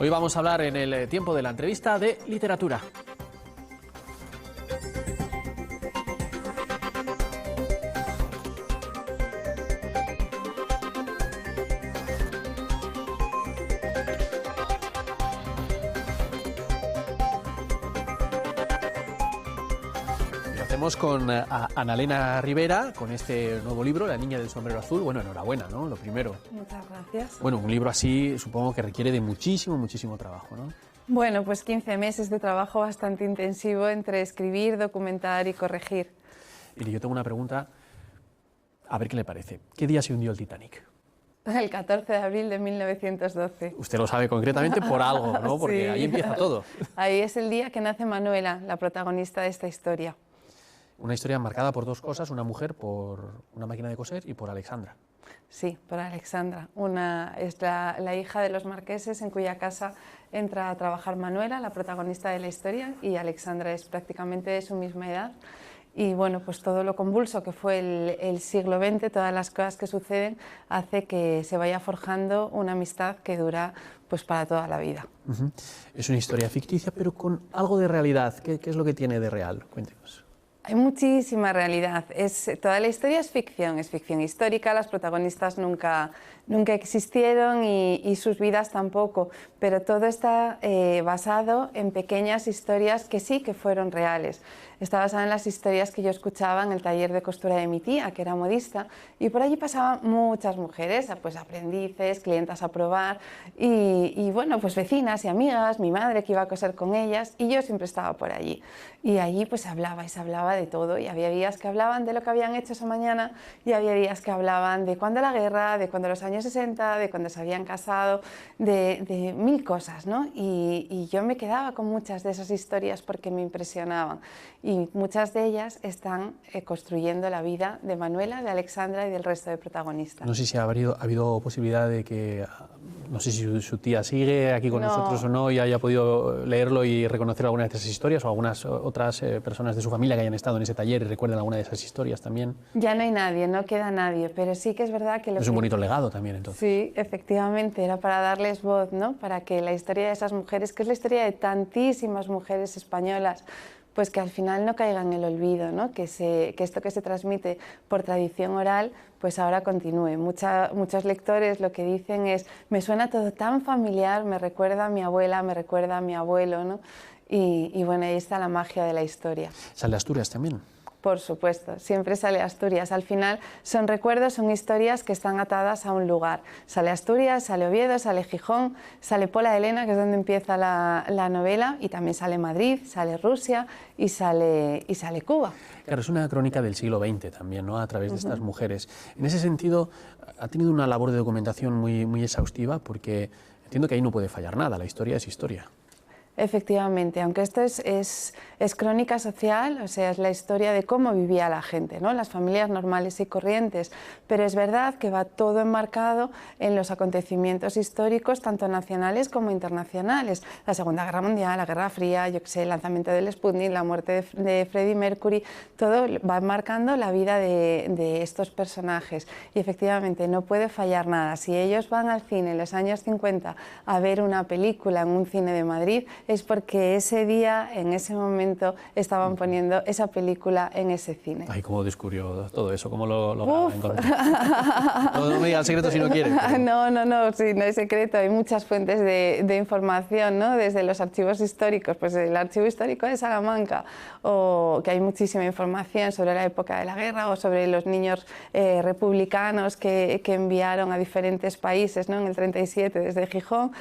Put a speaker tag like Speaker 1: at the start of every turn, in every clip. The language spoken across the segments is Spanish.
Speaker 1: Hoy vamos a hablar en el tiempo de la entrevista de literatura. Hacemos con Annalena Rivera, con este nuevo libro, La niña del sombrero azul. Bueno, enhorabuena, ¿no? Lo primero.
Speaker 2: Muchas gracias.
Speaker 1: Bueno, un libro así supongo que requiere de muchísimo trabajo, ¿no?
Speaker 2: Bueno, pues 15 meses de trabajo bastante intensivo entre escribir, documentar y corregir.
Speaker 1: Y yo tengo una pregunta, a ver qué le parece. ¿Qué día se hundió el Titanic?
Speaker 2: El 14 de abril de 1912.
Speaker 1: Usted lo sabe concretamente por algo, ¿no? Porque
Speaker 2: Sí.
Speaker 1: ahí empieza todo.
Speaker 2: Ahí es el día que nace Manuela, la protagonista de esta historia.
Speaker 1: Una historia marcada por dos cosas, una mujer por una máquina de coser y por Alexandra.
Speaker 2: Sí, por Alexandra. Es la hija de los marqueses en cuya casa entra a trabajar Manuela, la protagonista de la historia, y Alexandra es prácticamente de su misma edad. Y bueno, pues todo lo convulso que fue el siglo XX, todas las cosas que suceden, hace que se vaya forjando una amistad que dura pues para toda la vida.
Speaker 1: Es una historia ficticia, pero con algo de realidad. ¿Qué es lo que tiene de real? Cuéntenos.
Speaker 2: Hay muchísima realidad. Toda la historia es ficción histórica, las protagonistas nunca existieron y sus vidas tampoco, pero todo está basado en pequeñas historias que sí que fueron reales. Está basado en las historias que yo escuchaba en el taller de costura de mi tía, que era modista, y por allí pasaban muchas mujeres, pues aprendices, clientas a probar, y bueno, pues vecinas y amigas, mi madre que iba a coser con ellas, y yo siempre estaba por allí. Y allí pues se hablaba de todo, y había días que hablaban de lo que habían hecho esa mañana, y había días que hablaban de cuándo la guerra, de cuándo los años 60, de cuándo se habían casado, de mil cosas, ¿no? Y yo me quedaba con muchas de esas historias porque me impresionaban. Y muchas de ellas están construyendo la vida de Manuela, de Alexandra y del resto de protagonistas.
Speaker 1: No sé si ha habido posibilidad de que, no sé si su tía sigue aquí con nosotros o no, y haya podido leerlo y reconocer alguna de esas historias, o algunas otras personas de su familia que hayan estado en ese taller y recuerden alguna de esas historias también.
Speaker 2: Ya no hay nadie, no queda nadie, pero sí que es verdad que...
Speaker 1: Es un bonito legado también, entonces.
Speaker 2: Sí, efectivamente, era para darles voz, ¿no? Para que la historia de esas mujeres, que es la historia de tantísimas mujeres españolas, pues que al final no caiga en el olvido, ¿no? Que esto que se transmite por tradición oral, pues ahora continúe. Muchos lectores lo que dicen es, me suena todo tan familiar, me recuerda a mi abuela, me recuerda a mi abuelo, ¿no? Y bueno, ahí está la magia de la historia.
Speaker 1: ¿Sale Asturias también?
Speaker 2: Por supuesto, siempre sale Asturias. Al final son recuerdos, son historias que están atadas a un lugar. Sale Asturias, sale Oviedo, sale Gijón, sale Pola de Elena, que es donde empieza la novela, y también sale Madrid, sale Rusia y sale Cuba.
Speaker 1: Claro, es una crónica del siglo XX también, ¿no? A través de estas mujeres. En ese sentido, ha tenido una labor de documentación muy exhaustiva, porque entiendo que ahí no puede fallar nada, la historia es historia.
Speaker 2: Efectivamente, aunque esto es crónica social, o sea, es la historia de cómo vivía la gente, ¿no? Las familias normales y corrientes, pero es verdad que va todo enmarcado en los acontecimientos históricos, tanto nacionales como internacionales. La Segunda Guerra Mundial, la Guerra Fría, yo que sé, el lanzamiento del Sputnik, la muerte de Freddie Mercury, todo va marcando la vida de estos personajes. Y efectivamente no puede fallar nada. Si ellos van al cine en los años 50 a ver una película en un cine de Madrid, es porque ese día, en ese momento, estaban poniendo esa película en ese cine.
Speaker 1: Ay, ¿cómo descubrió todo eso? ¿Cómo lo encontró? No me diga el secreto si no quiere. Pero...
Speaker 2: No, sí, no hay secreto. Hay muchas fuentes de información, ¿no? Desde los archivos históricos, pues el Archivo Histórico de Salamanca, o que hay muchísima información sobre la época de la guerra o sobre los niños republicanos que enviaron a diferentes países, ¿no? En el 37, desde Gijón,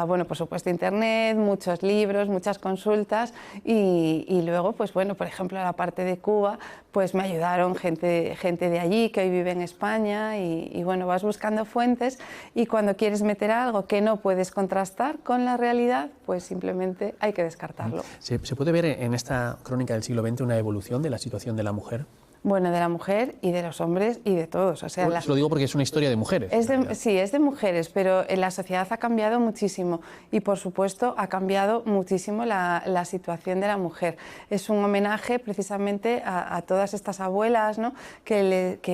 Speaker 2: bueno, por supuesto, Internet, muchos libros, muchas consultas y luego, pues bueno, por ejemplo, la parte de Cuba, pues me ayudaron gente de allí que hoy vive en España y bueno, vas buscando fuentes y cuando quieres meter algo que no puedes contrastar con la realidad, pues simplemente hay que descartarlo.
Speaker 1: ¿Se puede ver en esta crónica del siglo XX una evolución de la situación de la mujer?
Speaker 2: Bueno, de la mujer y de los hombres y de todos. O sea,
Speaker 1: Lo digo porque es una historia de mujeres.
Speaker 2: Sí, es de mujeres, pero la sociedad ha cambiado muchísimo y, por supuesto, ha cambiado muchísimo la situación de la mujer. Es un homenaje precisamente a todas estas abuelas, ¿no?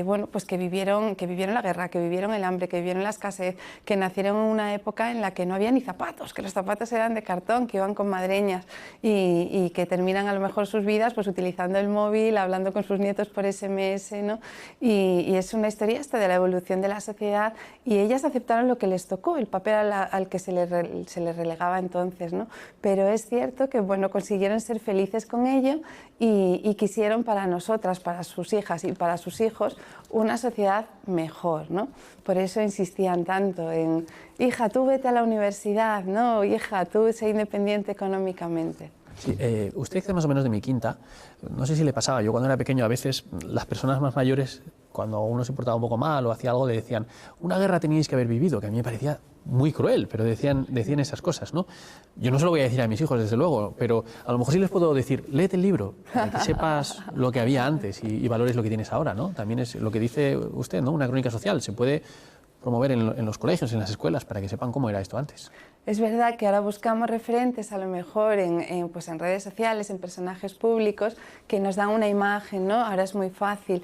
Speaker 2: Bueno, pues que vivieron la guerra, que vivieron el hambre, que vivieron la escasez, que nacieron en una época en la que no había ni zapatos, que los zapatos eran de cartón, que iban con madreñas y que terminan a lo mejor sus vidas pues utilizando el móvil, hablando con sus nietos por SMS, ¿no? Y es una historia esta de la evolución de la sociedad y ellas aceptaron lo que les tocó, el papel al que se les relegaba entonces, ¿no? Pero es cierto que, bueno, consiguieron ser felices con ello y quisieron para nosotras, para sus hijas y para sus hijos, una sociedad mejor, ¿no? Por eso insistían tanto en, hija, tú vete a la universidad, ¿no? Hija, tú sé independiente económicamente.
Speaker 1: Sí, usted que es más o menos de mi quinta, no sé si le pasaba, yo cuando era pequeño a veces las personas más mayores, cuando uno se portaba un poco mal o hacía algo, le decían, una guerra teníais que haber vivido, que a mí me parecía muy cruel, pero decían esas cosas, ¿no? Yo no se lo voy a decir a mis hijos, desde luego, pero a lo mejor sí les puedo decir, léete el libro, para que sepas lo que había antes y valores lo que tienes ahora, ¿no? También es lo que dice usted, ¿no? Una crónica social, se puede promover en los colegios, en las escuelas, para que sepan cómo era esto antes.
Speaker 2: Es verdad que ahora buscamos referentes, a lo mejor pues en redes sociales, en personajes públicos, que nos dan una imagen, ¿no? Ahora es muy fácil,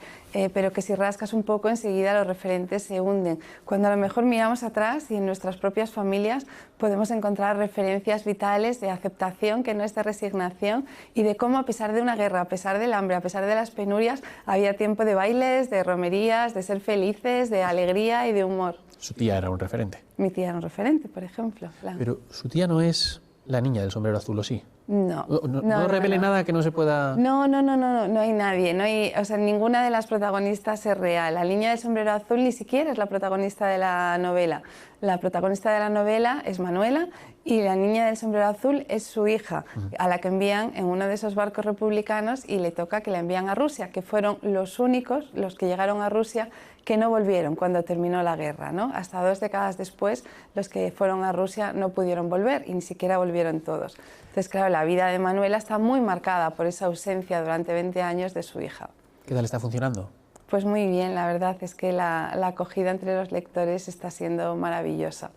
Speaker 2: pero que si rascas un poco, enseguida los referentes se hunden. Cuando a lo mejor miramos atrás y en nuestras propias familias podemos encontrar referencias vitales de aceptación, que no es de resignación, y de cómo a pesar de una guerra, a pesar del hambre, a pesar de las penurias, había tiempo de bailes, de romerías, de ser felices, de alegría y de humor.
Speaker 1: Su tía era un referente.
Speaker 2: Mi tía era un referente, por ejemplo.
Speaker 1: Pero su tía no es la niña del sombrero azul, ¿o sí?
Speaker 2: No.
Speaker 1: No revele nada que no se pueda...
Speaker 2: No hay nadie. No hay, o sea, ninguna de las protagonistas es real. La niña del sombrero azul ni siquiera es la protagonista de la novela. La protagonista de la novela es Manuela y la niña del sombrero azul es su hija, a la que envían en uno de esos barcos republicanos y le toca que la envían a Rusia, que fueron los únicos, los que llegaron a Rusia, que no volvieron cuando terminó la guerra, ¿no? Hasta 2 décadas después, los que fueron a Rusia no pudieron volver y ni siquiera volvieron todos. Entonces, claro, la vida de Manuela está muy marcada por esa ausencia durante 20 años de su hija.
Speaker 1: ¿Qué tal está funcionando?
Speaker 2: Pues muy bien, la verdad es que la acogida entre los lectores está siendo maravillosa.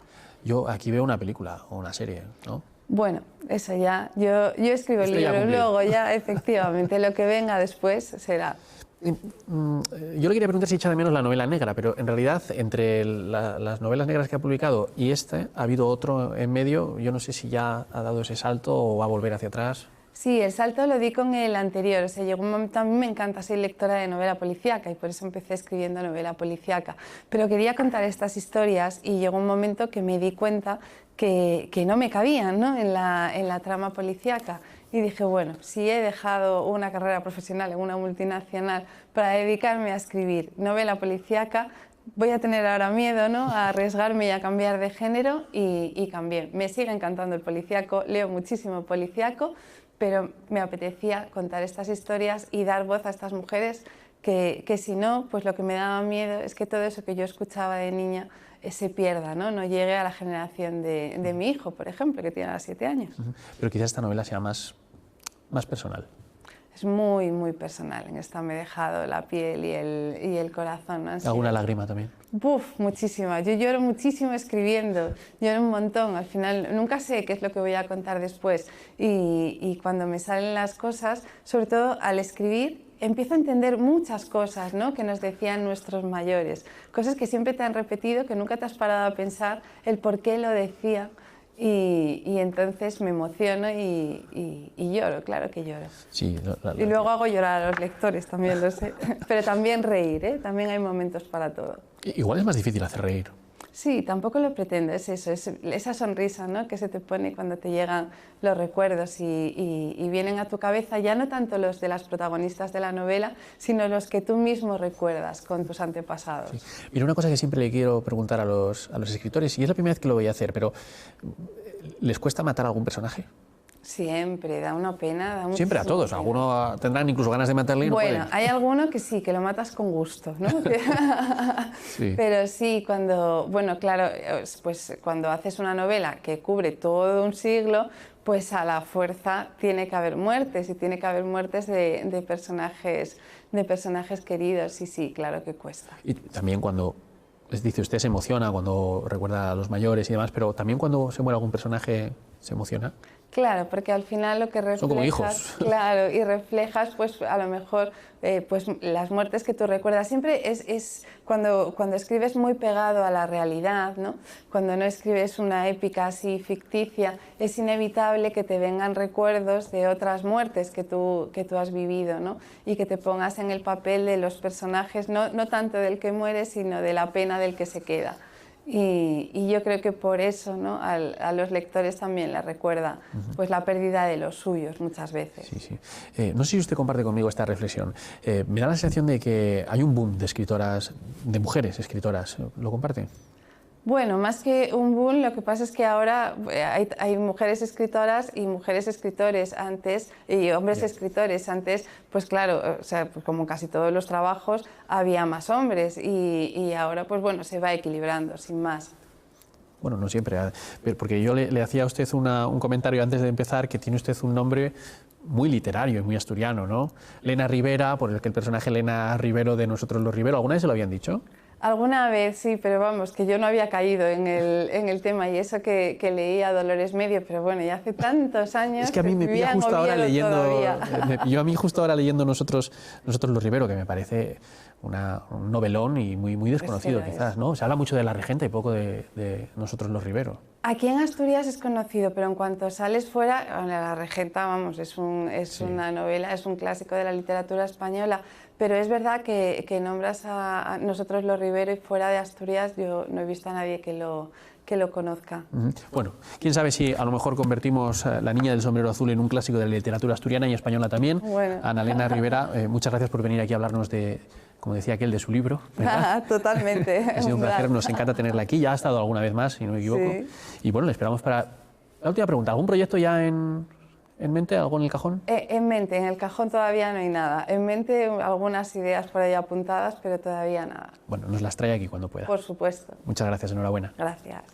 Speaker 1: Yo aquí veo una película o una serie, ¿no?
Speaker 2: Bueno, eso ya, yo escribo el libro, luego ya efectivamente lo que venga después será.
Speaker 1: Yo le quería preguntar si echa de menos la novela negra, pero en realidad entre las novelas negras que ha publicado y ha habido otro en medio. Yo no sé si ya ha dado ese salto o va a volver hacia atrás.
Speaker 2: Sí, el salto lo di con el anterior. O sea, llegó un momento, a mí me encanta, soy lectora de novela policíaca y por eso empecé escribiendo novela policíaca. Pero quería contar estas historias y llegó un momento que me di cuenta que no me cabían, ¿no? en la trama policíaca. Y dije, bueno, si he dejado una carrera profesional en una multinacional para dedicarme a escribir novela policíaca, voy a tener ahora miedo, ¿no?, a arriesgarme y a cambiar de género y cambié. Me sigue encantando el policíaco, leo muchísimo policíaco, pero me apetecía contar estas historias y dar voz a estas mujeres que si no, pues lo que me daba miedo es que todo eso que yo escuchaba de niña se pierda, no llegue a la generación de mi hijo, por ejemplo, que tiene ahora 7 años.
Speaker 1: Pero quizás esta novela sea más personal.
Speaker 2: Es muy, muy personal. En esta me he dejado la piel y el corazón, ¿no?
Speaker 1: ¿Alguna lágrima también?
Speaker 2: Buf, muchísima. Yo lloro muchísimo escribiendo, lloro un montón. Al final nunca sé qué es lo que voy a contar después y cuando me salen las cosas, sobre todo al escribir, empiezo a entender muchas cosas, ¿no?, que nos decían nuestros mayores, cosas que siempre te han repetido, que nunca te has parado a pensar el por qué lo decía. Y entonces me emociono y lloro, claro que lloro.
Speaker 1: Sí,
Speaker 2: y luego hago llorar a los lectores, también lo sé. Pero también reír, ¿eh? También hay momentos para todo.
Speaker 1: Igual es más difícil hacer reír.
Speaker 2: Sí, tampoco lo pretendo, es eso, es esa sonrisa, ¿no?, que se te pone cuando te llegan los recuerdos y vienen a tu cabeza ya no tanto los de las protagonistas de la novela, sino los que tú mismo recuerdas con tus antepasados. Sí.
Speaker 1: Mira, una cosa que siempre le quiero preguntar a los escritores, y es la primera vez que lo voy a hacer, pero ¿les cuesta matar a algún personaje?
Speaker 2: Siempre, da una pena. Da
Speaker 1: Siempre a todos,
Speaker 2: pena.
Speaker 1: algunos tendrán incluso ganas de matarle y no
Speaker 2: Bueno,
Speaker 1: pueden.
Speaker 2: hay alguno que sí, que lo matas con gusto, ¿no?
Speaker 1: Sí.
Speaker 2: Pero sí, cuando, bueno, claro, pues cuando haces una novela que cubre todo un siglo, pues a la fuerza tiene que haber muertes, y tiene que haber muertes de personajes queridos, y sí, claro que cuesta.
Speaker 1: Y también cuando, les dice usted, se emociona cuando recuerda a los mayores y demás, pero también cuando se muere algún personaje se emociona.
Speaker 2: Claro, porque al final lo que reflejas,
Speaker 1: Son como hijos.
Speaker 2: claro, y reflejas, pues a lo mejor, pues las muertes que tú recuerdas. Siempre es cuando escribes muy pegado a la realidad, ¿no? Cuando no escribes una épica así ficticia, es inevitable que te vengan recuerdos de otras muertes que tú has vivido, ¿no? Y que te pongas en el papel de los personajes, no tanto del que muere, sino de la pena del que se queda. Y yo creo que por eso, ¿no? a los lectores también les recuerda pues la pérdida de los suyos muchas veces.
Speaker 1: Sí, sí. No sé si usted comparte conmigo esta reflexión. Me da la sensación de que hay un boom de escritoras, de mujeres escritoras. ¿Lo comparte?
Speaker 2: Bueno, más que un boom, lo que pasa es que ahora hay mujeres escritoras y mujeres escritores antes, y hombres escritores antes, pues claro, o sea, pues como casi todos los trabajos, había más hombres, y ahora pues bueno, se va equilibrando, sin más.
Speaker 1: Bueno, no siempre, porque yo le hacía a usted un comentario antes de empezar, que tiene usted un nombre muy literario y muy asturiano, ¿no? Lena Rivera, por el que el personaje Lena Rivero de Nosotros los Rivero, ¿alguna vez se lo habían dicho?
Speaker 2: Alguna vez sí, pero vamos, que yo no había caído en el tema, y eso que leía Dolores Medio, pero bueno, ya hace tantos años.
Speaker 1: Es que a mí me pilla justo ahora leyendo, me justo ahora leyendo Nosotros los Rivero, que me parece un novelón y muy desconocido,
Speaker 2: pues
Speaker 1: quizás, ¿no? Se habla mucho de La Regenta y poco de Nosotros los Rivero.
Speaker 2: Aquí en Asturias es conocido, pero en cuanto sales fuera, La Regenta, vamos, es una novela, es un clásico de la literatura española, pero es verdad que nombras a Nosotros los Rivero, y fuera de Asturias yo no he visto a nadie que lo conozca.
Speaker 1: Bueno, quién sabe si a lo mejor convertimos La Niña del Sombrero Azul en un clásico de la literatura asturiana y española también.
Speaker 2: Bueno.
Speaker 1: Ana Lena Rivera, muchas gracias por venir aquí a hablarnos de, como decía aquel, de su libro, ¿verdad?
Speaker 2: Totalmente.
Speaker 1: Ha sido un placer, nos encanta tenerla aquí, ya ha estado alguna vez más, si no me equivoco.
Speaker 2: Sí.
Speaker 1: Y bueno, le esperamos para... La última pregunta, ¿algún proyecto ya en mente, algo en el cajón?
Speaker 2: En mente, en el cajón todavía no hay nada. En mente algunas ideas por ahí apuntadas, pero todavía nada.
Speaker 1: Bueno, nos las trae aquí cuando pueda.
Speaker 2: Por supuesto.
Speaker 1: Muchas gracias, enhorabuena.
Speaker 2: Gracias.